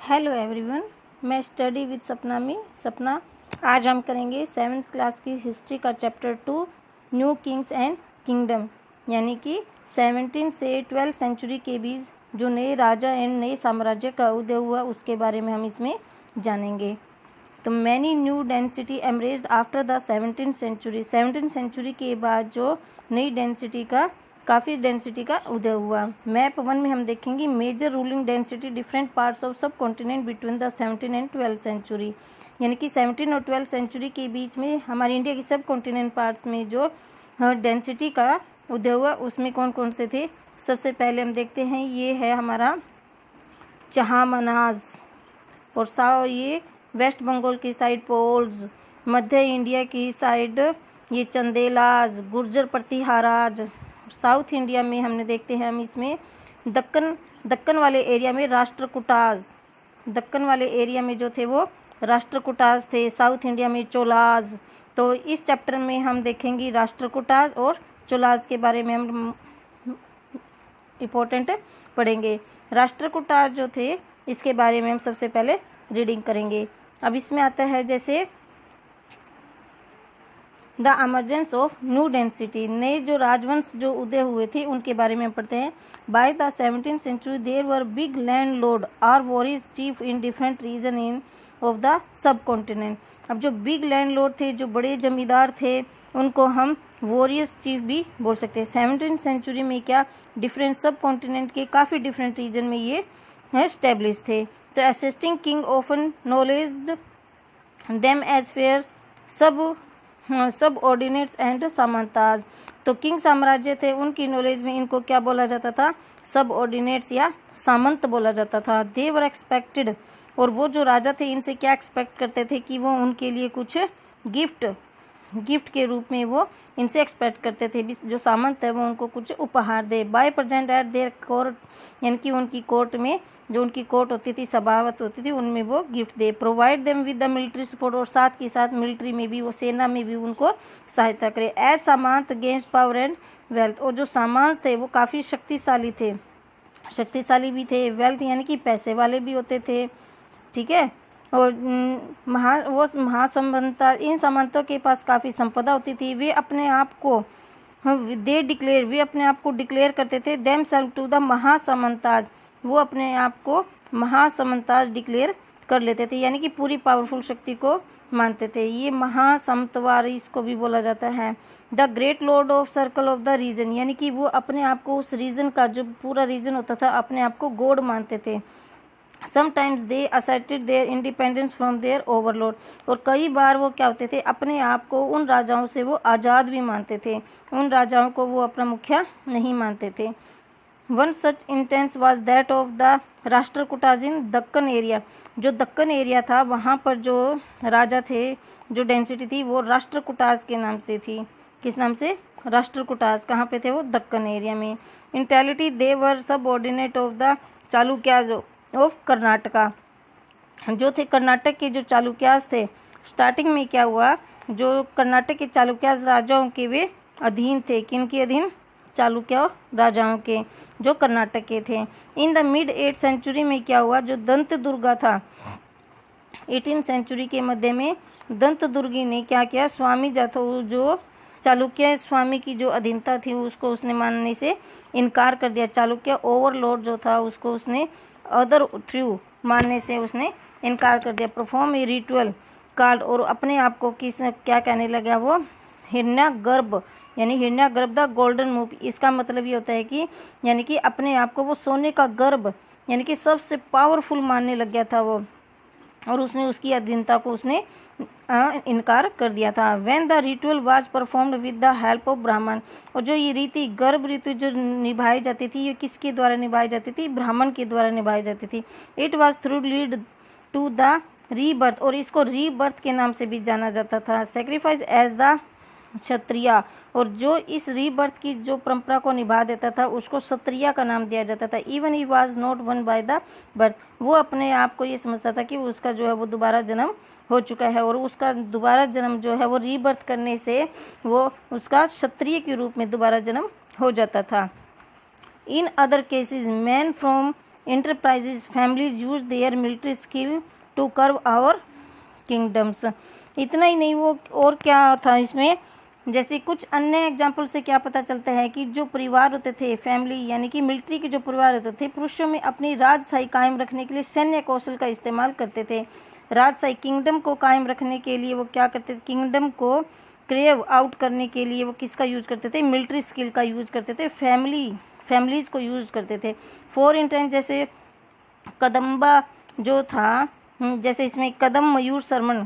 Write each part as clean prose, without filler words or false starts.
Hello everyone, मैं study with सपना में सपना। आज हम करेंगे 7th क्लास की हिस्ट्री का chapter 2 new Kings and kingdom, यानी कि 17 से 12 सेंचुरी के बीच जो नए राजा एंड नए साम्राज्य का उदय हुआ उसके बारे में हम इसमें जानेंगे। तो many new dynasties emerged after the 17th century. 17th century के बाद जो नई डेंसिटी का काफ़ी डेंसिटी का उदय हुआ। मैप 1 में हम देखेंगे major ruling dynasties different parts of sub continent between the 17 and 12 century, यानी कि 17 और 12 सेंचुरी के बीच में हमारे इंडिया की सब कॉन्टिनेंट पार्ट्स में जो डेंसिटी का उदय हुआ उसमें कौन कौन से थे। सबसे पहले हम देखते हैं, ये है हमारा चहामनाज, और ये वेस्ट बंगाल की साइड पोल्स, मध्य इंडिया की साइड ये चंदेलाज, गुर्जर प्रतिहाराज। साउथ इंडिया में हमने देखते हैं हम इसमें दक्कन वाले एरिया में राष्ट्रकूटाज, दक्कन वाले एरिया में जो थे वो राष्ट्रकूटाज थे। साउथ इंडिया में चोलाज। तो इस चैप्टर में हम देखेंगे राष्ट्रकूटाज और चोलाज के बारे में हम इम्पोर्टेंट पढ़ेंगे। राष्ट्रकूटाज जो थे इसके बारे में हम सबसे पहले रीडिंग करेंगे। अब इसमें आता है जैसे the emergence of new density, नए जो राजवंश जो उदय हुए थे उनके बारे में पढ़ते हैं। By the 17th century there were big land lord और warrior chief in different region in of the सब कॉन्टिनेंट। अब जो बिग लैंड लॉर्ड थे, जो बड़े जमींदार थे, उनको हम वॉरियस चीफ भी बोल सकते हैं। 17th सेंचुरी में क्या डिफरेंट सब कॉन्टिनेंट के काफ़ी डिफरेंट रीजन में ये एस्टेब्लिश थे। तो assisting king often knowledge them as fair subordinates and सामंताज। तो किंग साम्राज्य थे, उनकी नॉलेज में इनको क्या बोला जाता था, सब ऑर्डिनेट्स या सामंत बोला जाता था। दे वर एक्सपेक्टेड, और वो जो राजा थे इनसे क्या एक्सपेक्ट करते थे कि वो उनके लिए कुछ गिफ्ट के रूप में वो इनसे एक्सपेक्ट करते थे, जो सामंत है वो उनको कुछ उपहार दे। By present at their court, यानी कि उनकी कोर्ट में जो उनकी कोर्ट होती थी, सभावत होती थी, उनमें वो gift they. Provide them with the military support, और साथ के साथ मिलिट्री में भी वो सेना में भी उनको सहायता करे। एज सामंत अगेंस्ट पावर एंड वेल्थ, और जो सामंत थे वो काफ़ी शक्तिशाली भी थे, वेल्थ यानी कि पैसे वाले भी होते थे, ठीक है। और महासंबंधता, इन सामंतों के पास काफ़ी संपदा होती थी। वे अपने आप को डिक्लेयर करते थे देम सेल्फ टू द महासमंताज, वो अपने आप को महासमंताज डिक्लेयर कर लेते थे, यानी कि पूरी पावरफुल शक्ति को मानते थे। ये महासमतवारी इसको भी बोला जाता है। The great lord of circle of the region, यानी कि वो अपने आप को उस रीजन का, जो पूरा रीजन होता था, अपने आप को गॉड मानते थे। Sometimes they asserted their independence from their overlord, और कई बार वो क्या होते थे, अपने आप को उन राजाओं से वो आज़ाद भी मानते थे, उन राजाओं को वो अपना मुखिया नहीं मानते थे। One such instance was that of the Rashtrakutas in Deccan area, जो दक्कन एरिया था वहाँ पर जो राजा थे, जो डेंसिटी थी वो राष्ट्रकूटाज के नाम से थी। किस नाम से? राष्ट्रकूटाज। कहाँ पे थे वो? दक्कन एरिया में। इंटेलिटी दे वर सब ordinate of the Chalukyas of Karnataka, जो थे कर्नाटक के जो चालुक्याज थे। स्टार्टिंग में क्या हुआ, जो कर्नाटक के चालुक्याज राजाओं के वे अधीन थे। किनके अधीन? चालुक्य राजाओं के, जो कर्नाटक के थे। In the mid 8th century में क्या हुआ, जो दंत दुर्गा था, 18th सेंचुरी के मध्य में दंत दुर्गी ने क्या किया, स्वामी जाथो, जो चालुक्य स्वामी की जो अधीनता थी उसको उसने मानने से इनकार कर दिया। चालुक्य ओवरलॉर्ड जो था उसको उसने अदर थ्रू मानने से उसने इनकार कर दिया। परफॉर्म ए रिचुअल कार्ड, और अपने आप को क्या कहने लगा वो, हिरण्यगर्भ, यानी हिरण्यगर्भ द गोल्डन मूवी। इसका मतलब ये होता है कि यानी कि अपने आप को वो सोने का गर्भ, यानी कि सबसे पावरफुल मानने लग गया था वो, और उसने उसकी अधीनता को उसने इनकार कर दिया था। When the ritual was performed with the help of ब्राह्मण, और जो ये रीति गर्भ ऋतु जो निभाई जाती थी, ये किसके द्वारा निभाई जाती थी? ब्राह्मण के द्वारा निभाई जाती थी। It was through lead to the rebirth, और इसको रीबर्थ के नाम से भी जाना जाता था। सेक्रीफाइस एज द क्षत्रिय, और जो इस रीबर्थ की जो परंपरा को निभा देता था उसको क्षत्रिय का नाम दिया जाता था। Even he was not one by the birth, वो अपने आप को ये समझता था कि उसका जो है वो दोबारा जन्म हो चुका है, और उसका दोबारा जन्म जो है वो रीबर्थ करने से वो उसका क्षत्रिय के रूप में दोबारा जन्म हो जाता था। In other cases man from enterprises, families use their military skill to curb our kingdoms। इतना ही नहीं, वो और क्या था इसमें, जैसे कुछ अन्य एग्जाम्पल से क्या पता चलता है कि जो परिवार होते थे, फैमिली यानी कि मिलिट्री के जो परिवार होते थे, पुरुषों में अपनी राजशाही कायम रखने के लिए सैन्य कौशल का इस्तेमाल करते थे। राजशाही किंगडम को कायम रखने के लिए वो क्या करते थे, किंगडम को क्रेव आउट करने के लिए वो किसका यूज करते थे, मिलिट्री स्किल का यूज करते थे, फैमिलीज को यूज करते थे। फॉर इंस्टेंस जैसे कदम्बा जो था, जैसे इसमें कदम मयूर शर्मन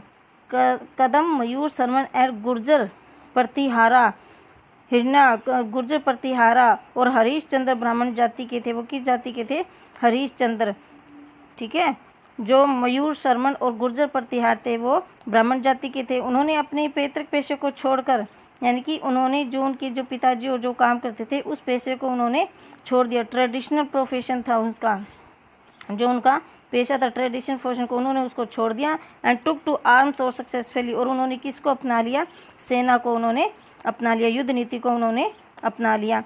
एंड गुर्जर प्रतिहारा, हिरना गुर्जर प्रतिहारा और हरीश चंद्र ब्राह्मण जाति के थे। वो किस जाति के थे, हरीश चंद्र, ठीक है। जो मयूर शर्मन और गुर्जर प्रतिहार थे वो ब्राह्मण जाति के थे। उन्होंने अपने पैतृक पेशे को छोड़कर, यानी कि उन्होंने जो उनके जो पिताजी और जो काम करते थे उस पेशे को उन्होंने छोड़ दिया। ट्रेडिशनल प्रोफेशन था उसका, जो उनका पेशा था, ट्रेडिशनल प्रोफेशन को उन्होंने उसको छोड़ दिया। एंड टुक टू आर्म्स और सक्सेसफुली, और उन्होंने किसको अपना लिया, सेना को उन्होंने अपना लिया, युद्ध नीति को उन्होंने अपना लिया।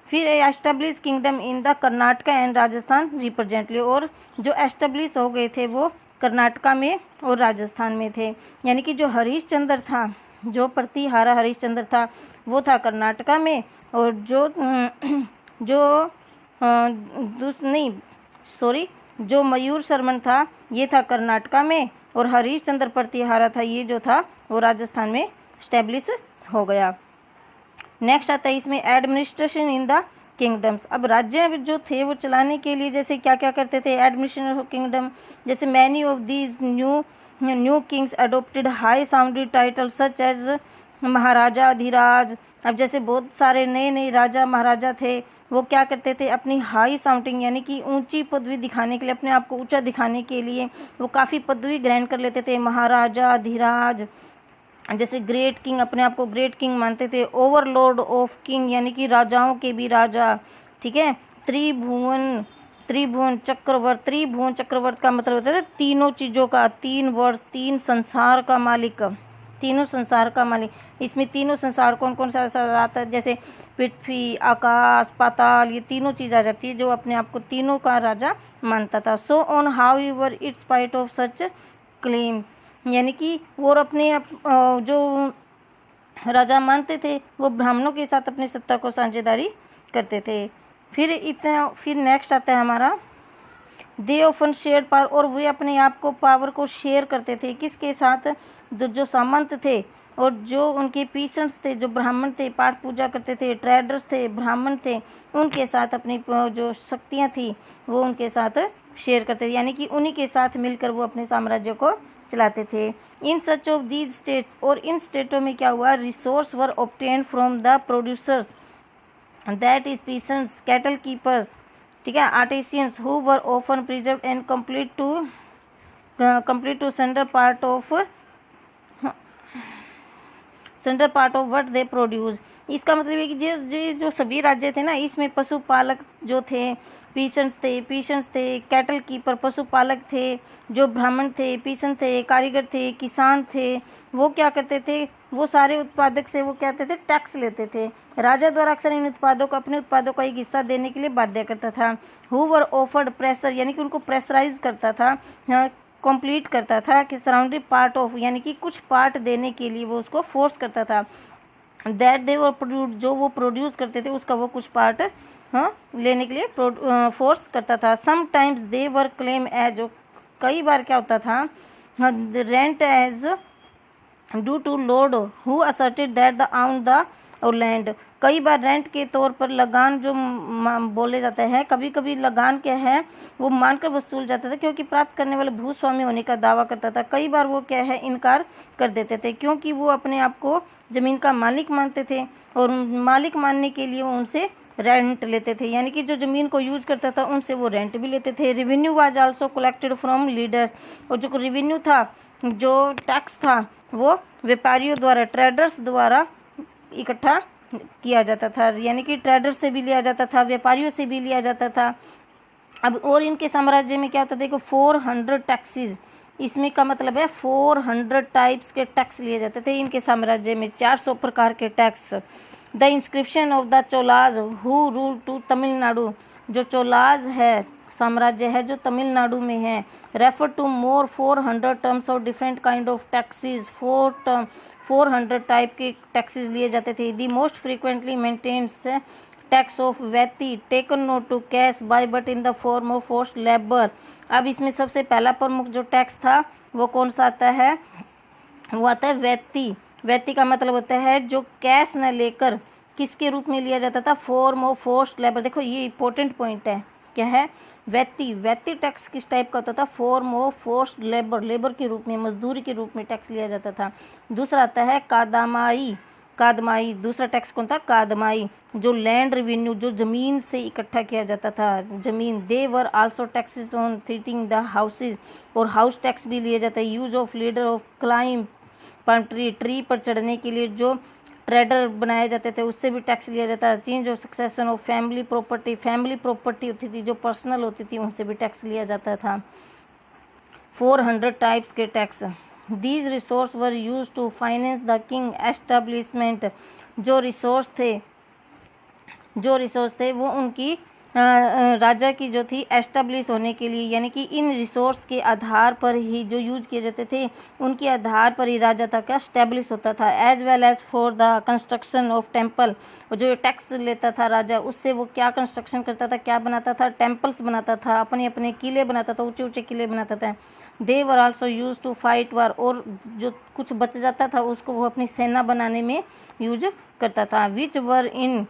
फिर establish kingdom in the Karnataka and Rajasthan रिप्रेजेंटली, और जो एस्टेब्लिश हो गए थे वो कर्नाटका में और राजस्थान में थे। यानी कि जो हरीश चंद्र था, जो प्रतिहारा हरीश चंद्र था वो था कर्नाटका में, और जो मयूर शर्मन था ये था कर्नाटका में, और हरीश चंद्र प्रतिहारा था ये जो था वो राजस्थान में स्टैब्लिश हो गया। नेक्स्ट आता है इसमें एडमिनिस्ट्रेशन इन द किंगडम्स। अब राज्य जो थे वो चलाने के लिए जैसे क्या क्या करते थे, एडमिनिस्ट्रेशन ऑफ किंगडम, जैसे many of these new kings adopted high sounded title such as maharaja adhiraja. अब जैसे बहुत सारे नए नए राजा महाराजा थे, वो क्या करते थे, अपनी हाई साउंडिंग यानी कि ऊंची पदवी दिखाने के लिए, अपने आप को ऊंचा दिखाने के लिए वो काफ़ी पदवी ग्रहण कर लेते थे, महाराजा अधिराज। जैसे ग्रेट किंग, अपने आप को ग्रेट किंग मानते थे। ओवरलॉर्ड ऑफ किंग यानी कि राजाओं के भी राजा, ठीक है। त्रिभुवन चक्रवर्त का मतलब होता है तीनों चीज़ों का, 3 वर्ष, 3 संसार का मालिक, तीनों संसार का मालिक। इसमें तीनों संसार कौन कौन सा आता है, जैसे पृथ्वी, आकाश, पाताल, ये तीनों चीज़ आ जाती है, जो अपने आप को तीनों का राजा मानता था। So on how ever its spite of such claim, यानी कि वो अपने जो राजा मानते थे वो ब्राह्मणों के साथ अपनी सत्ता को साझेदारी करते थे। फिर नेक्स्ट आता है हमारा दे ऑफन शेयर पावर, और वे अपने आप को पावर को शेयर करते थे किसके साथ, जो सामंत थे और जो उनके पीसेंट्स थे, जो ब्राह्मण थे, पाठ पूजा करते थे, ट्रेडर्स थे, ब्राह्मण थे, उनके साथ अपनी जो शक्तियाँ थी वो उनके साथ शेयर करते थे, यानी कि उन्हीं के साथ मिलकर वो अपने साम्राज्य को चलाते थे। In such of these states, और इन स्टेटों में क्या हुआ, resource were obtain from the producers, that is peasants, cattle keepers, ठीक है, artisans who were often preserve and complete to centre part of what they produce. इसका मतलब है कि जो सभी राज्य थे ना, इसमें पशुपालक जो थे, पीसेंट्स थे, कैटल कीपर पशुपालक थे, जो ब्राह्मण थे, पीसेंट थे, कारीगर थे, किसान थे, वो क्या करते थे, वो सारे उत्पादक से वो क्या करते थे, टैक्स लेते थे। राजा द्वारा अक्सर इन उत्पादों को, अपने उत्पादों का एक हिस्सा देने के लिए बाध्य करता था। हु वर ऑफर्ड प्रेशर, यानी कि उनको प्रेशराइज करता था, कंप्लीट करता था कि सराउंडिंग पार्ट ऑफ, यानी कि कुछ पार्ट देने के लिए वो उसको फोर्स करता था। दैट दे वर प्रोड्यूस, जो वो प्रोड्यूस करते थे उसका वो कुछ पार्ट लेने के लिए फोर्स करता था। Sometimes they were claim as, कई बार क्या होता था, rent as due to lord who asserted that the own the land. कई बार रेंट के तौर पर लगान जो बोले जाते हैं, कभी कभी लगान क्या है वो मानकर वसूल जाता था, क्योंकि प्राप्त करने वाले भूस्वामी होने का दावा करता था। कई बार वो क्या है इनकार कर देते थे, क्योंकि वो अपने आप को जमीन का मालिक मानते थे, और मालिक मानने के लिए वो उनसे रेंट लेते थे, यानी कि जो जमीन को यूज करता था उनसे वो रेंट भी लेते थे। Revenue was also collected from leaders, और जो रेवेन्यू था, जो टैक्स था, वो व्यापारियों द्वारा, ट्रेडर्स द्वारा इकट्ठा किया जाता था, यानी कि ट्रेडर्स से भी लिया जाता था, व्यापारियों से भी लिया जाता था। अब और इनके साम्राज्य में क्या होता था, देखो 400 टैक्सेस, इसमें का मतलब है 400 टाइप्स के टैक्स लिए जाते थे इनके साम्राज्य में, 400 प्रकार के tax. The inscription of the Cholas who rule to Tamil Nadu, जो चोलाज है साम्राज्य है जो तमिलनाडु में है। Refer to more 400 terms of different kind of taxes, 400 type के टैक्सेस लिए जाते थे। The most frequently mentions tax of vetti taken not to cash by but in the form of forced labour. अब इसमें सबसे पहला प्रमुख जो टैक्स था वो कौन सा आता है, वो आता है वैती। वैती का मतलब होता है जो कैश न लेकर किसके रूप में लिया जाता था, फॉर्म ऑफ फोर्स्ड लेबर। देखो ये इंपॉर्टेंट पॉइंट है, क्या है, वैती। वैती टैक्स किस टाइप का होता था, form of forced labour, labour के रूप में, मजदूरी के रूप में टैक्स लिया जाता था। दूसरा आता है कादमाई। कादमाई दूसरा टैक्स कौन था, कादमाई, जो लैंड रेवेन्यू, जो जमीन से इकट्ठा किया जाता था, जमीन। They were also taxes on treating the houses, और हाउस टैक्स भी लिया जाता है। Use of ladder of climb palm tree, tree पर चढ़ने के लिए जो ट्रेडर बनाए जाते थे उससे भी टैक्स लिया जाता है। Change of succession of family property, family property होती थी जो पर्सनल होती थी उनसे भी टैक्स लिया जाता था। 400 टाइप्स के tax. These resource were use to finance the king establishment. जो रिसोर्स थे वो उनकी राजा की जो थी एस्टेब्लिश होने के लिए, यानी कि इन रिसोर्स के आधार पर ही जो यूज किए जाते थे उनके आधार पर ही राजा था क्या एस्टेब्लिश होता था। As well as for the construction of temple, जो टैक्स लेता था राजा उससे वो क्या कंस्ट्रक्शन करता था, क्या बनाता था, टेम्पल्स बनाता था, अपने अपने किले बनाता था, ऊंचे ऊंचे किले बनाता था। They were also use to fight war, और जो कुछ बच जाता था उसको वो अपनी सेना बनाने में यूज करता था। Which were in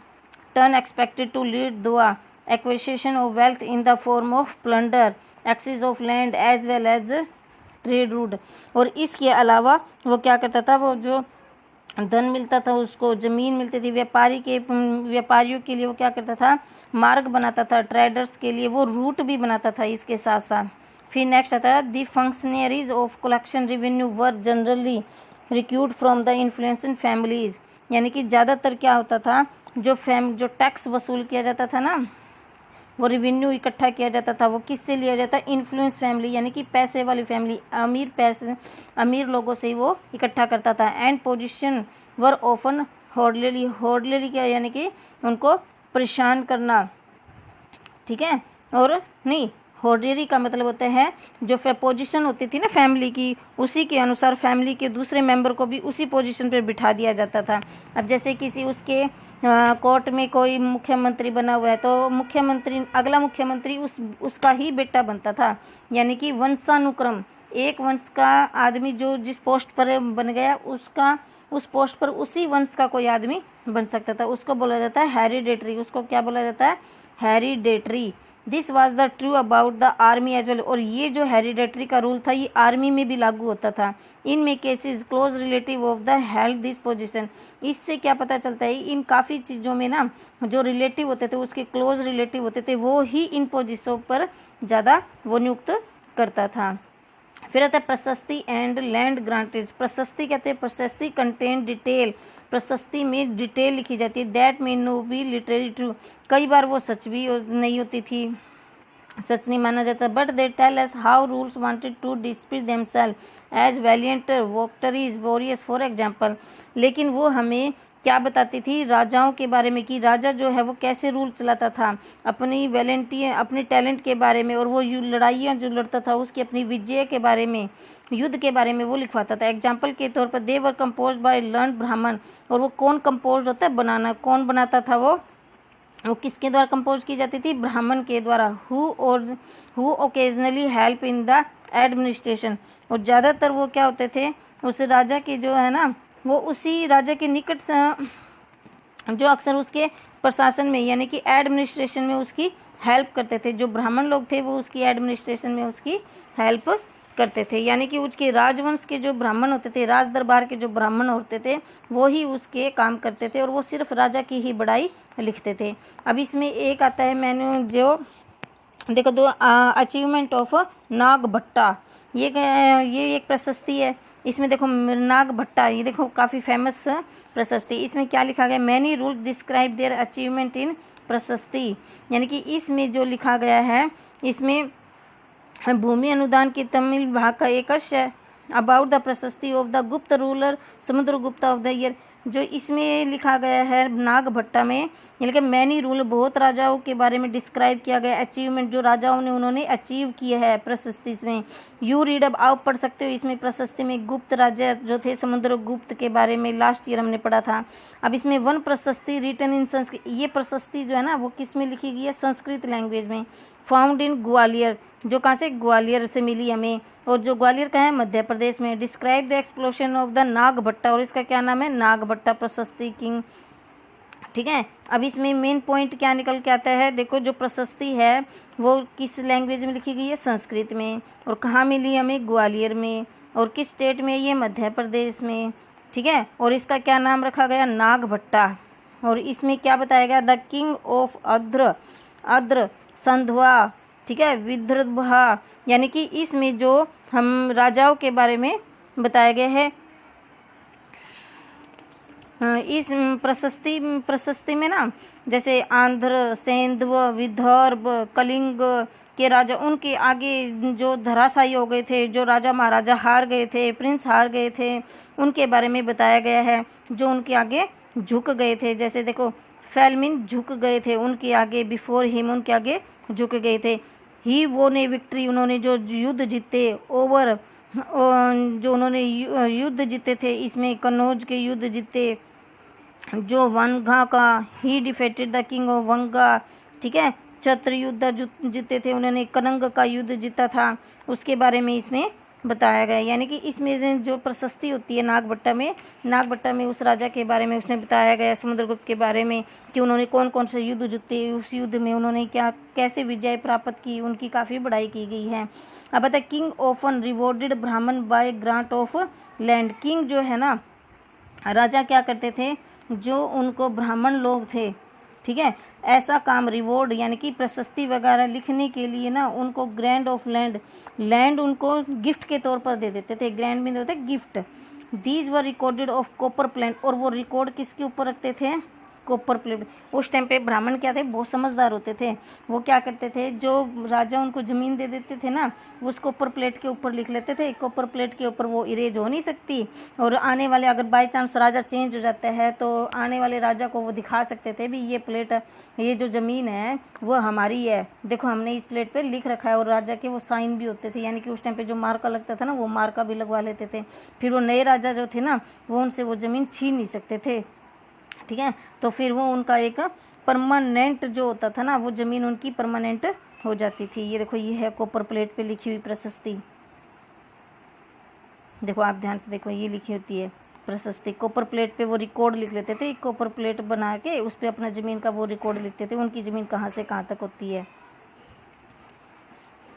turn expected to lead the acquisition of wealth in the form of plunder, access of land as well as trade route। और इसके अलावा वो क्या करता था, वो जो धन मिलता था उसको, जमीन मिलती थी व्यापारियों के लिए वो क्या करता था, मार्ग बनाता था, ट्रेडर्स के लिए वो रूट भी बनाता था इसके साथ साथ। फिर नेक्स्ट आता है the functionaries of collection revenue were generally recruit from the influential families, यानी कि ज़्यादातर क्या होता था, जो टैक्स वसूल किया जाता था ना, वो रेवेन्यू इकट्ठा किया जाता था, वो किससे लिया जाता है, इन्फ्लुएंस फैमिली, यानी कि पैसे वाली फैमिली, अमीर लोगों से ही वो इकट्ठा करता था। एंड पोजीशन वर ऑफन हॉर्डलरी, हॉर्डलरी क्या, यानी कि उनको परेशान करना, ठीक है, और नहीं, हॉर्डलरी का मतलब होता है जो पोजीशन होती थी ना फैमिली की, उसी के अनुसार फैमिली के दूसरे मेंबर को भी उसी पोजीशन पर बिठा दिया जाता था। अब जैसे किसी उसके कोर्ट में कोई मुख्यमंत्री बना हुआ है तो अगला मुख्यमंत्री उसका ही बेटा बनता था, यानी कि वंशानुक्रम, एक वंश का आदमी जो जिस पोस्ट पर बन गया उस पोस्ट पर उसी वंश का कोई आदमी बन सकता था, उसको बोला जाता है हेरिडेटरी। उसको क्या बोला जाता है, hereditary. This was the true about the army as well, और ये जो हेरिडेटरी का रूल था ये आर्मी में भी लागू होता था। इन में cases close relative of the held this position, इससे क्या पता चलता है, इन काफ़ी चीज़ों में ना जो रिलेटिव होते थे, उसके क्लोज रिलेटिव होते थे, वो ही इन पोजीशनों पर ज़्यादा वो नियुक्त करता था। फिर आता है प्रशस्ति एंड लैंड ग्रांटेज। प्रशस्ति कहते हैं, प्रशस्ति कंटेन डिटेल, प्रशस्ति में डिटेल लिखी जाती है। That mean no be literary true, कई बार वो सच भी नहीं होती थी, सच नहीं माना जाता। But they tell us how rules wanted to display themselves as valiant victories warriors for example, लेकिन वो हमें क्या बताती थी, राजाओं के बारे में, कि राजा जो है वो कैसे रूल चलाता था, अपनी वैलेंटी, अपने टैलेंट के बारे में, और वो लड़ाइयाँ जो लड़ता था उसकी अपनी विजय के बारे में, युद्ध के बारे में वो लिखवाता था। एग्जाम्पल के तौर पर दे वर कंपोज बाय लर्न ब्राह्मण, और वो कौन कंपोज होता है, बनाना, कौन बनाता था, वो किसके द्वारा कंपोज की जाती थी, ब्राह्मण के द्वारा। Who occasionally help in the administration, और ज़्यादातर वो क्या होते थे, उस राजा के जो है ना, वो उसी राजा के निकट जो अक्सर उसके प्रशासन में, यानी कि एडमिनिस्ट्रेशन में उसकी हेल्प करते थे। जो ब्राह्मण लोग थे वो उसकी एडमिनिस्ट्रेशन में उसकी हेल्प करते थे, यानी कि उसके राजवंश के जो ब्राह्मण होते थे, राज दरबार के जो ब्राह्मण होते थे वो ही उसके काम करते थे, और वो सिर्फ राजा की ही बड़ाई लिखते थे। अब इसमें एक आता है मैंने जो देखो, दो अचीवमेंट ऑफ नागभट्टा, ये एक प्रशस्ति है। इसमें देखो नागभट्टा, ये देखो काफ़ी फेमस प्रशस्ति। इसमें क्या लिखा गया, many rule describe their achievement in प्रशस्ति, यानी कि इसमें जो लिखा गया है, इसमें भूमि अनुदान के तमिल भाग का एक है अबाउट द प्रशस्ति ऑफ द गुप्त ruler Samudragupta of the year. जो इसमें लिखा गया है नागभट्टा में, यानी कि मैनी रूल, बहुत राजाओं के बारे में डिस्क्राइब किया गया, अचीवमेंट जो राजाओं ने उन्होंने अचीव किया है प्रशस्ति में। यू रीड, अब आप पढ़ सकते हो इसमें प्रशस्ति में गुप्त राजा जो थे समुद्रगुप्त के बारे में लास्ट ईयर हमने पढ़ा था। अब इसमें वन प्रशस्ति रिटन इन संस्कृत, ये प्रशस्ति जो है ना वो किस में लिखी गई है, संस्कृत लैंग्वेज में। फाउंड इन ग्वालियर, जो कहाँ से, ग्वालियर से मिली हमें, और जो ग्वालियर का है मध्य प्रदेश में। Describe the explosion of the Nagabhatta, और इसका क्या नाम है, नागभट्टा प्रशस्ति किंग। ठीक है, अब इसमें मेन पॉइंट क्या निकल के आता है, देखो जो प्रशस्ति है वो किस लैंग्वेज में लिखी गई है, संस्कृत में, और कहाँ मिली हमें, ग्वालियर में, और किस स्टेट में, ये मध्य प्रदेश में। ठीक है, और इसका क्या नाम रखा गया, नागभट्टा। और इसमें क्या बताया गया, द किंग ऑफ अद्र संध्वा, ठीक है, विदर्भा, यानी कि इसमें जो हम राजाओं के बारे में बताया गया है। इस प्रशस्ति में ना जैसे आंध्र, सेंधव, विदर्भ, कलिंग के राजा, उनके आगे जो धराशायी हो गए थे, जो राजा महाराजा हार गए थे, प्रिंस हार गए थे, उनके बारे में बताया गया है, जो उनके आगे झुक गए थे। जैसे देखो फेलमिन झुक गए थे उनके आगे, बिफोर हिम, उनके आगे झुक गए थे। ही वो ने विक्ट्री, उन्होंने जो युद्ध जीते, ओवर जो उन्होंने युद्ध जीते थे, इसमें कन्नौज के युद्ध जीते, जो वंगा का, he defeated the king of Vanga. ठीक है, छत्र युद्ध जीते थे उन्होंने, कनंग का युद्ध जीता था, उसके बारे में इसमें बताया गया। यानी कि इसमें जो प्रशस्ति होती है नागभट्टा में उस राजा के बारे में उसने बताया गया, समुद्रगुप्त के बारे में, कि उन्होंने कौन कौन से युद्ध जीते, उस युद्ध में उन्होंने क्या कैसे विजय प्राप्त की, उनकी काफ़ी बढ़ाई की गई है। अब बता, किंग ऑफन रिवॉर्डेड ब्राह्मण bye grant of land. King जो है ना, राजा क्या करते थे, जो उनको ब्राह्मण लोग थे, ठीक है, ऐसा काम रिवॉर्ड यानी कि प्रशस्ति वगैरह लिखने के लिए ना उनको ग्रैंड ऑफ लैंड उनको गिफ्ट के तौर पर दे देते थे। ग्रैंड में होते gift. These were recorded of copper plate, और वो रिकॉर्ड किसके ऊपर रखते थे, कॉपर प्लेट। उस टाइम पे ब्राह्मण क्या थे, बहुत समझदार होते थे। वो क्या करते थे, जो राजा उनको जमीन दे देते थे ना, वो उस कॉपर प्लेट के ऊपर लिख लेते थे। कॉपर प्लेट के ऊपर वो इरेज हो नहीं सकती, और आने वाले अगर बाई चांस राजा चेंज हो जाता है तो आने वाले राजा को वो दिखा सकते थे भी ये प्लेट, ये जो जमीन है वो हमारी है, देखो हमने इस प्लेट पे लिख रखा है। और राजा के वो साइन भी होते थे, यानी कि उस टाइम पे जो मार्का लगता था ना, वो मार्का भी लगवा लेते थे। फिर वो नए राजा जो थे ना, वो उनसे वो जमीन छीन नहीं सकते थे। ठीक है, तो फिर वो उनका एक परमानेंट जो होता था ना, वो जमीन उनकी परमानेंट हो जाती थी। ये देखो, ये है कॉपर प्लेट पे लिखी हुई प्रशस्ति। देखो आप ध्यान से देखो, ये लिखी होती है प्रशस्ति। कॉपर प्लेट पे वो रिकॉर्ड लिख लेते थे, कॉपर प्लेट बना के उस पे अपना जमीन का वो रिकॉर्ड लिखते थे, उनकी जमीन कहाँ से कहाँ तक होती है।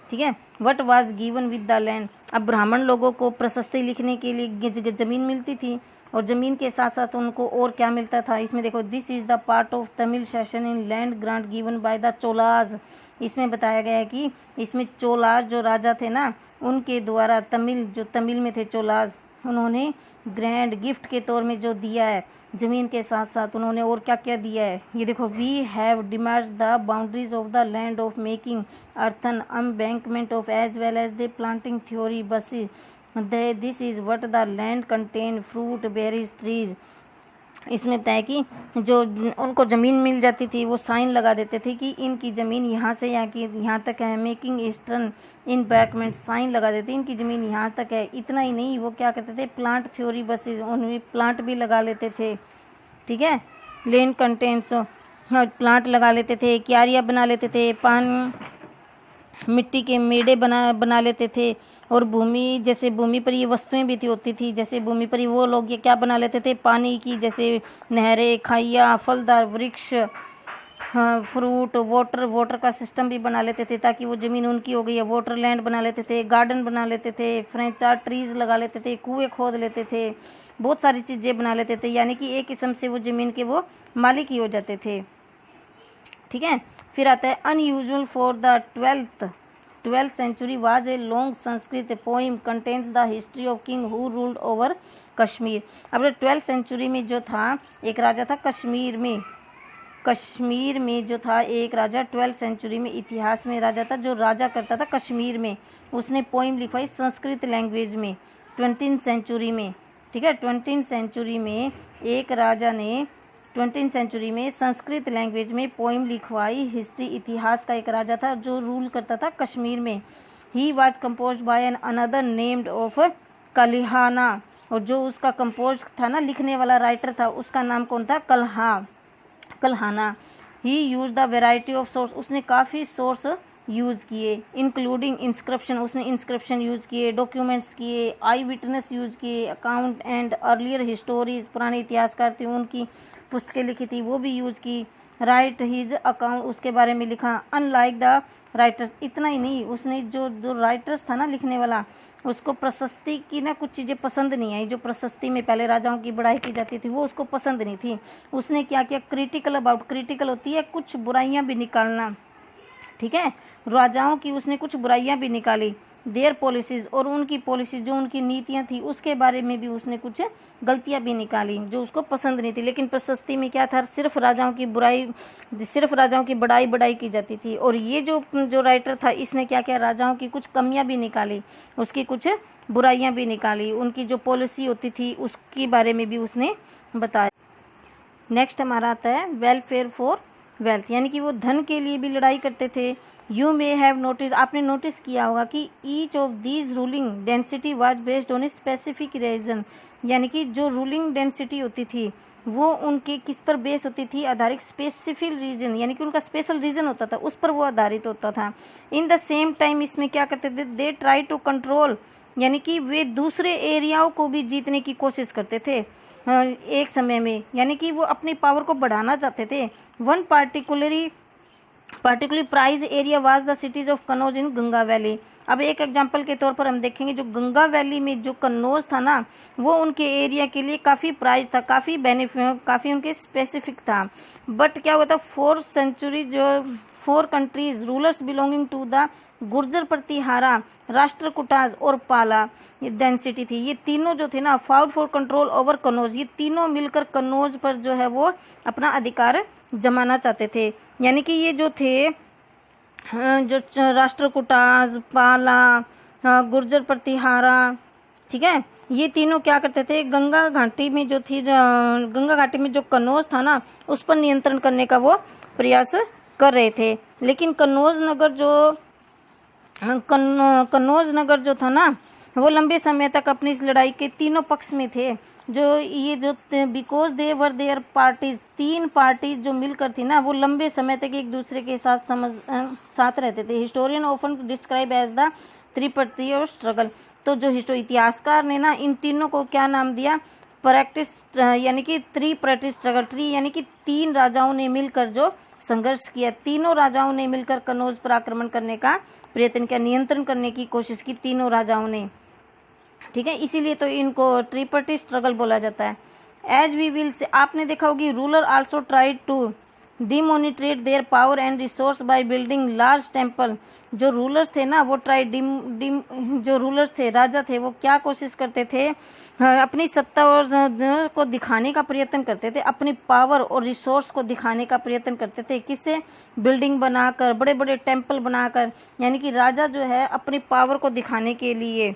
ठीक है, what was given with the land. अब ब्राह्मण लोगों को प्रशस्ति लिखने के लिए जमीन मिलती थी, और जमीन के साथ साथ उनको और क्या मिलता था। इसमें देखो, this is the part of Tamil session in land grant given by the Cholas. इसमें बताया गया है कि इसमें चोलाज जो राजा थे ना, उनके द्वारा तमिल में थे चोलाज, उन्होंने ग्रैंड गिफ्ट के तौर में जो दिया है, जमीन के साथ साथ उन्होंने और क्या क्या दिया है। ये देखो, we have demarcated the boundaries of the land of making earthen embankment of as well as the planting thorny bushes. This is what the land contain fruit berries trees. इसमें बताया कि जो उनको ज़मीन मिल जाती थी, वो साइन लगा देते थे कि इनकी ज़मीन यहाँ से यहाँ तक है। मेकिंग ईस्टर्न इनबैकमेंट, साइन लगा देते, इनकी ज़मीन यहाँ तक है। इतना ही नहीं, वो क्या करते थे, प्लांट थ्योरी बसेज, उनमें प्लांट भी लगा लेते थे। ठीक है, लैंड कंटेन्स, हाँ प्लांट लगा लेते थे, क्यारियाँ बना लेते थे, पान मिट्टी के मेड़े बना लेते थे। और भूमि, जैसे भूमि पर ये वस्तुएं भी होती थी, जैसे भूमि पर वो लोग ये क्या बना लेते थे, पानी की, जैसे नहरें, खाइयाँ, फलदार वृक्ष, हाँ फ्रूट, वाटर का सिस्टम भी बना लेते थे, ताकि वो ज़मीन उनकी हो गई है। वाटर लैंड बना लेते थे, गार्डन बना लेते थे, फ्रेंचार ट्रीज लगा लेते थे, कुएँ खोद लेते थे, बहुत सारी चीज़ें बना लेते थे। यानी कि एक किस्म से वो ज़मीन के वो मालिक ही हो जाते थे। ठीक है, फिर आता है unusual for the 12th century was a long Sanskrit poem contains the history of king who ruled over Kashmir. अब 12th सेंचुरी में जो था एक राजा था कश्मीर में जो था एक राजा 12th सेंचुरी में इतिहास में राजा था, जो राजा करता था कश्मीर में। उसने पोइम लिखवाई संस्कृत लैंग्वेज में 20th सेंचुरी में। ठीक है। 20वीं सेंचुरी में एक राजा ने 20वीं सेंचुरी में संस्कृत लैंग्वेज में पोइम लिखवाई। हिस्ट्री, इतिहास का एक राजा था जो रूल करता था कश्मीर में। He was compose by an another named of Kalhana, और जो उसका कंपोज था ना, लिखने वाला राइटर था, उसका नाम कौन था? Kalhana. He use the variety of source, उसने काफ़ी सोर्स यूज़ किए, इंक्लूडिंग इंस्क्रिप्शन, उसने इंस्क्रिप्शन यूज़ किए, डॉक्यूमेंट्स किए, आई विटनेस यूज़ किए, अकाउंट एंड अर्लियर हिस्टोरीज, पुराने इतिहासकार थे उनकी पुस्तकें लिखी थी वो भी यूज़ की। राइट हिज अकाउंट, उसके बारे में लिखा। अनलाइक द राइटर्स, इतना ही नहीं, उसने जो राइटर्स था ना, लिखने वाला, उसको प्रशस्ति की ना कुछ चीज़ें पसंद नहीं आई। जो प्रशस्ति में पहले राजाओं की बड़ाई की जाती थी वो उसको पसंद नहीं थी। उसने क्या किया? क्रिटिकल अबाउट, क्रिटिकल होती है कुछ बुराइयां भी निकालना, ठीक है, राजाओं की उसने कुछ बुराइयां भी निकाली। देयर पॉलिसीज, और उनकी पॉलिसी जो उनकी नीतियां थी उसके बारे में भी उसने कुछ गलतियां भी निकाली जो उसको पसंद नहीं थी। लेकिन प्रशस्ति में क्या था? सिर्फ राजाओं की बुराई, सिर्फ राजाओं की बड़ाई की जाती थी। और ये जो राइटर था इसने क्या किया? राजाओं की कुछ कमियां भी निकाली, उसकी कुछ बुराइयां भी निकाली, उनकी जो पॉलिसी होती थी उसके बारे में भी उसने बताया। नेक्स्ट हमारा आता है वेलफेयर फॉर वेल्थ, यानी कि वो धन के लिए भी लड़ाई करते थे। यू मे हैव नोटिस, आपने नोटिस किया होगा कि each of these ruling density was based on a specific region, यानी कि जो रूलिंग डेंसिटी होती थी वो उनके किस पर बेस होती थी? आधारित स्पेसिफिक रीजन, यानी कि उनका स्पेशल रीजन होता था, उस पर वो आधारित होता था। इन द सेम टाइम इसमें क्या करते थे? दे ट्राई टू कंट्रोल, यानी कि वे दूसरे एरियाओं को भी जीतने की कोशिश करते थे एक समय में, यानी कि वो अपनी पावर को बढ़ाना चाहते थे। One particularly prize area was the cities of Kannauj in Ganga valley. अब एक एग्जांपल के तौर पर हम देखेंगे, जो गंगा वैली में जो कन्नौज था ना, वो उनके एरिया के लिए काफ़ी प्राइज था, काफ़ी बेनिफिट, काफ़ी उनके स्पेसिफिक था। बट क्या हुआ था? 4th सेंचुरी जो 4 countries rulers belonging to the Gurjara, Pratihara, Rashtrakutas और पाला डेंसिटी थी, ये तीनों जो थे ना, fought for control over Kannauj, ये तीनों मिलकर कन्नौज पर जो है वो अपना अधिकार जमाना चाहते थे। यानी कि ये जो थे जो राष्ट्रकूटाज, पाला, गुर्जर, प्रतिहारा, ठीक है, ये तीनों क्या करते थे? गंगा घाटी में जो थी, गंगा घाटी में जो कन्नौज था ना, उस पर नियंत्रण करने का वो प्रयास कर रहे थे। लेकिन कन्नौज नगर जो था ना, वो लंबे समय तक अपनी इस लड़ाई के तीनों पक्ष में थे। Because they were their parties, 3 parties जो मिलकर थी ना, वो लंबे समय तक एक दूसरे के साथ रहते थे। Historian often describe as the tripartite struggle, तो जो इतिहासकार ने ना इन तीनों को क्या नाम दिया? प्रैक्टिस, यानी कि त्रिपर्टीय स्ट्रगल। यानी कि 3 राजाओं ने मिलकर जो संघर्ष किया, तीनों राजाओं ने मिलकर कन्नौज पर आक्रमण करने का प्रयत्न किया, नियंत्रण करने की कोशिश की तीनों राजाओं ने, ठीक है, इसीलिए तो इनको ट्रिपर्टी स्ट्रगल बोला जाता है। एज वी विल से, आपने देखा होगी, ruler also tried to demonstrate their power and resource by building large temple. जो रूलर्स थे ना, वो जो रूलर्स थे, राजा थे, वो क्या कोशिश करते थे? अपनी सत्ता और को दिखाने का प्रयत्न करते थे, अपनी पावर और रिसोर्स को दिखाने का प्रयत्न करते थे। किससे? बिल्डिंग बनाकर, बड़े बड़े टेम्पल बनाकर। यानी कि राजा जो है अपनी पावर को दिखाने के लिए,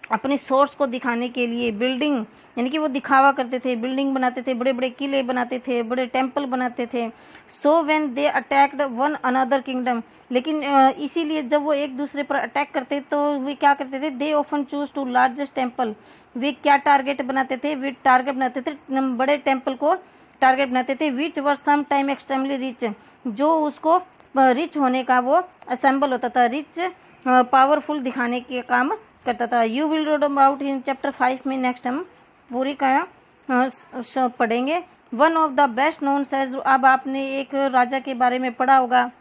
अपने सोर्स को दिखाने के लिए बिल्डिंग, यानी कि वो दिखावा करते थे, बिल्डिंग बनाते थे, बड़े बड़े किले बनाते थे, बड़े टेम्पल बनाते थे। So when they attacked one another kingdom, लेकिन इसीलिए जब वो एक दूसरे पर अटैक करते तो वे क्या करते थे? They often choose to largest temple. वे क्या टारगेट बनाते थे? वे टारगेट बनाते थे, बड़े टेम्पल को टारगेट बनाते थे। विच वर सम टाइम एक्सट्रीमली रिच, जो उसको रिच होने का वो असेंबल होता था, रिच पावरफुल दिखाने के काम करता था। You will read about in chapter 5 में, नेक्स्ट हम पूरी का पढ़ेंगे। One of the best known says, अब आपने एक राजा के बारे में पढ़ा होगा,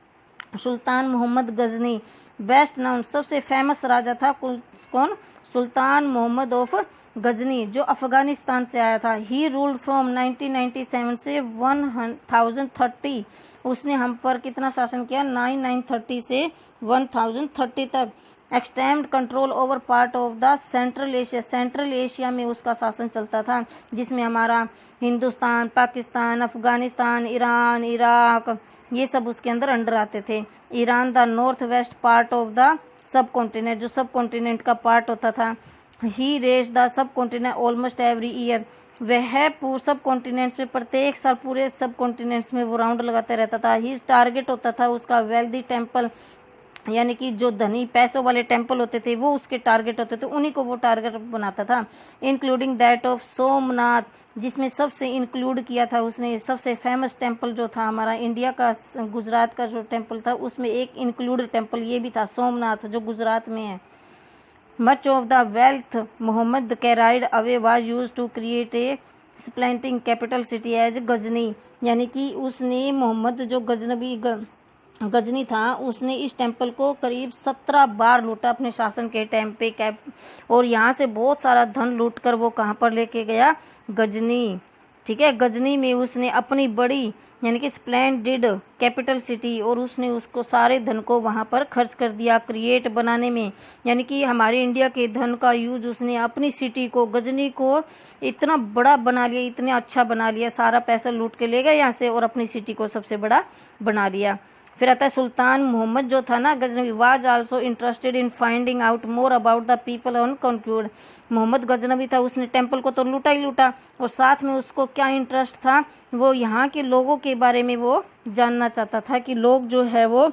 सुल्तान मोहम्मद गजनी। बेस्ट नोन, सबसे फेमस राजा था कौन? सुल्तान मोहम्मद ऑफ गजनी, जो अफगानिस्तान से आया था। ही रूल्ड फ्रॉम 1997 से 1030, उसने हम पर कितना शासन किया? 930 से 1030 तक। Extend control over part of the central Asia, central Asia में उसका शासन चलता था, जिसमें हमारा हिंदुस्तान, पाकिस्तान, अफगानिस्तान, ईरान, इराक, ये सब उसके अंदर अंडर आते थे। Iran the north west part of the सब कॉन्टिनेंट, जो सब कॉन्टिनेंट का पार्ट होता था, ही रेस द सब कॉन्टिनेंट ऑलमोस्ट एवरी ईयर, वह सब कॉन्टिनेंट्स में प्रत्येक साल पूरे सब कॉन्टिनेंट्स में वो राउंड लगाते रहता था। ही टारगेट होता था उसका वेल्दी टेम्पल, यानी कि जो धनी पैसों वाले टेम्पल होते थे वो उसके टारगेट होते थे, उन्हीं को वो टारगेट बनाता था। इंक्लूडिंग दैट ऑफ सोमनाथ, जिसमें सबसे इंक्लूड किया था उसने सबसे फेमस टेम्पल जो था हमारा इंडिया का, गुजरात का जो टेम्पल था उसमें एक इंक्लूड टेम्पल ये भी था, सोमनाथ, जो गुजरात में है। Much of the wealth Mohammad carried away was used to create a splendid capital city as Ghazni, यानी कि उसने मोहम्मद जो गजनी था उसने इस टेम्पल को करीब 17 बार लूटा अपने शासन के टाइम पे और यहाँ से बहुत सारा धन लूट कर वो कहाँ पर लेके गया, गजनी। ठीक है, गजनी में उसने अपनी बड़ी यानी कि स्प्लेंडिड कैपिटल सिटी, और उसने उसको सारे धन को वहाँ पर खर्च कर दिया क्रिएट बनाने में, यानी कि हमारे इंडिया के धन का यूज उसने अपनी सिटी को, गजनी को इतना बड़ा बना लिया, इतना अच्छा बना लिया, सारा पैसा लूट के ले गया यहाँ से और अपनी सिटी को सबसे बड़ा बना लिया। फिर आता है सुल्तान मोहम्मद जो था ना Ghaznavi, was also interested in finding out more about the people on conquered. Mohammad Ghaznavi था, उसने टेम्पल को तो लूटा ही लूटा और साथ में उसको क्या इंटरेस्ट था, वो यहाँ के लोगों के बारे में वो जानना चाहता था कि लोग जो है वो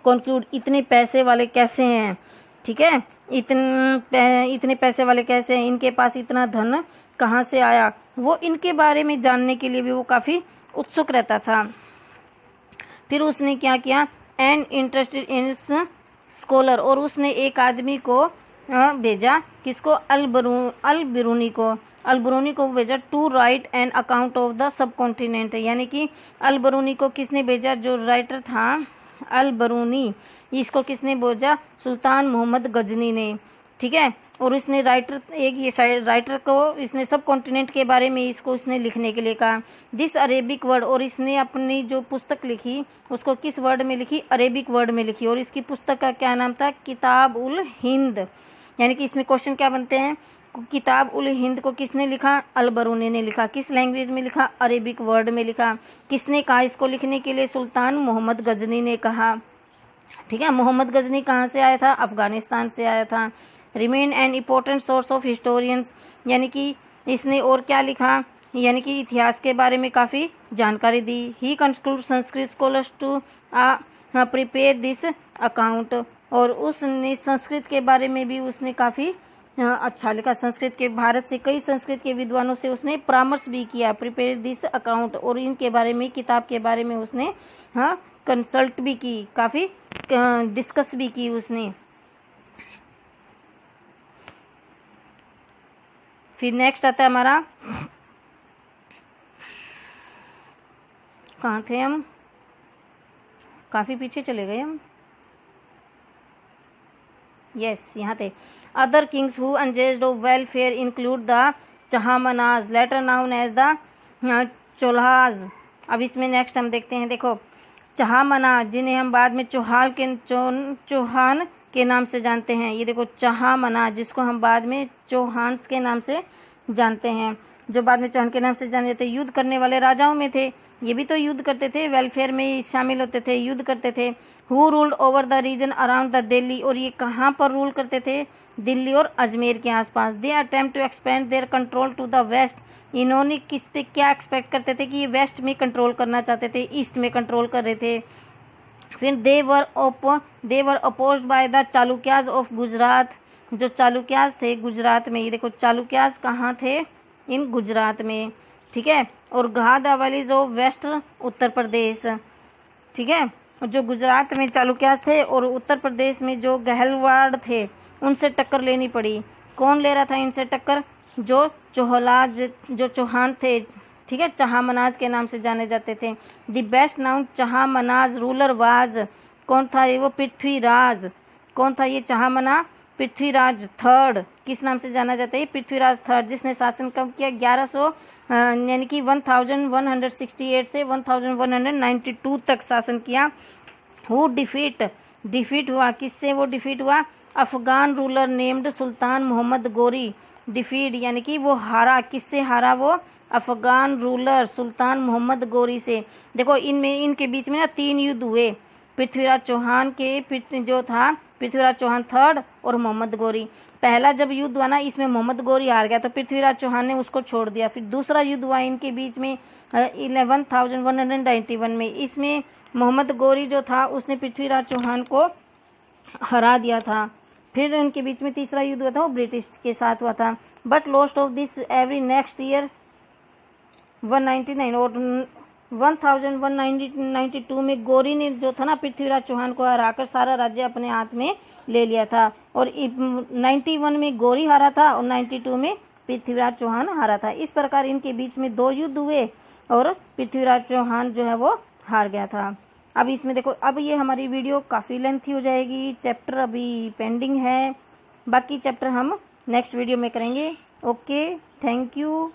कॉन्क्यूड इतने पैसे वाले कैसे हैं। ठीक है, इतने पैसे वाले कैसे हैं, इनके पास इतना धन कहाँ से आया, वो इनके बारे में जानने के लिए भी वो काफ़ी उत्सुक रहता था। फिर उसने क्या किया, एन इंटरेस्टेड इन स्कॉलर, और उसने एक आदमी को भेजा, किसको, अल बिरूनी को भेजा to write an account of the सब कॉन्टिनेंट, यानी कि अल बिरूनी को किसने भेजा, जो राइटर था अल बिरूनी, इसको किसने भेजा, सुल्तान मोहम्मद गजनी ने। ठीक है, और उसने राइटर को इसने सब कॉन्टिनेंट के बारे में इसको उसने लिखने के लिए कहा, दिस अरेबिक वर्ड, और इसने अपनी जो पुस्तक लिखी उसको किस वर्ड में लिखी, अरेबिक वर्ड में लिखी, और इसकी पुस्तक का क्या नाम था, किताब उल हिंद। यानी कि इसमें क्वेश्चन क्या बनते हैं, किताब उल हिंद को किसने लिखा, अल बिरूनी ने लिखा, किस लैंग्वेज में लिखा, अरेबिक वर्ड में लिखा, किसने कहा इसको लिखने के लिए, सुल्तान मोहम्मद गजनी ने कहा। ठीक है, मोहम्मद गजनी कहाँ से आया था, अफगानिस्तान से आया था। Remain an important source of historians, यानी कि इसने और क्या लिखा, यानी कि इतिहास के बारे में काफ़ी जानकारी दी। He conclude Sanskrit scholars to prepare this account, और उसने संस्कृत के बारे में भी उसने काफ़ी अच्छा लिखा। संस्कृत के भारत से कई संस्कृत के विद्वानों से उसने परामर्श भी किया, प्रिपेयर दिस अकाउंट, और इनके बारे में, किताब के बारे में उसने कंसल्ट भी की, काफ़ी डिस्कस भी की उसने। फिर नेक्स्ट आता है हमारा, कहाँ थे हम, काफ़ी पीछे चले गए हम, यस यहाँ थे। Other kings who engaged of welfare include the Chahamanas, later known as the Chauhans. अब इसमें नेक्स्ट हम देखते हैं, देखो चहामनाज, जिन्हें हम बाद में चौहान के नाम से जानते हैं, ये देखो चहामनाज, जिसको हम बाद में चौहान्स के नाम से जानते हैं, जो बाद में चौहान के नाम से जाने जाते, युद्ध करने वाले राजाओं में थे, ये भी तो युद्ध करते थे, वेलफेयर में शामिल होते थे, युद्ध करते थे। Who ruled over the region around the Delhi, और ये कहाँ पर रूल करते थे, दिल्ली और अजमेर के आसपास। They attempt to expand their control to the west, इन्होंने किस पे क्या एक्सपेक्ट करते थे कि ये वेस्ट में कंट्रोल करना चाहते थे, ईस्ट में कंट्रोल कर रहे थे। फिर they were opposed by the Chalukyas of Gujarat, जो चालुक्याज थे गुजरात में, ये देखो चालुक्याज कहाँ थे, इन गुजरात में। ठीक है, और गादावलीज ऑफ वेस्ट उत्तर प्रदेश। ठीक है, और जो गुजरात में चालुक्याज थे और उत्तर प्रदेश में जो गहलवाड़ थे, उनसे टक्कर लेनी पड़ी। कौन ले रहा था इनसे टक्कर, जो चौहान थे। ठीक है, चहामनाज के नाम से जाने जाते थे। The best known Chahamanas ruler was, कौन था ये, वो पृथ्वीराज। कौन था ये चहामना, पृथ्वीराज थर्ड, किस नाम से जाना जाता है, पृथ्वीराज थर्ड, जिसने शासन कब किया, 1100 यानी कि 1168 से 1192 तक शासन किया। हु डिफीट हुआ, किससे वो डिफीट हुआ, अफगान रूलर नेम्ड सुल्तान मोहम्मद गोरी। डिफीट यानी कि वो हारा, किससे हारा, वो अफगान रूलर सुल्तान मोहम्मद गोरी से। देखो इनके बीच में ना 3 युद्ध हुए। पृथ्वीराज चौहान के जो था पृथ्वीराज चौहान थर्ड और मोहम्मद गौरी। पहला जब युद्ध हुआ ना, इसमें मोहम्मद गौरी हार गया तो पृथ्वीराज चौहान ने उसको छोड़ दिया। फिर दूसरा युद्ध हुआ इनके बीच में 1191 में, इसमें मोहम्मद गौरी जो था उसने पृथ्वीराज चौहान को हरा दिया था। फिर इनके बीच में तीसरा युद्ध हुआ था, वो ब्रिटिश के साथ हुआ था। But lost of this every next year 199 और 1192 में गौरी ने जो था ना पृथ्वीराज चौहान को हराकर सारा राज्य अपने हाथ में ले लिया था। और 91 में गौरी हारा था और 92 में पृथ्वीराज चौहान हारा था। इस प्रकार इनके बीच में 2 युद्ध हुए और पृथ्वीराज चौहान जो है वो हार गया था। अब इसमें देखो, अब ये हमारी वीडियो काफ़ी लेंथी हो जाएगी, चैप्टर अभी पेंडिंग है, बाकी चैप्टर हम नेक्स्ट वीडियो में करेंगे। Okay, thank you.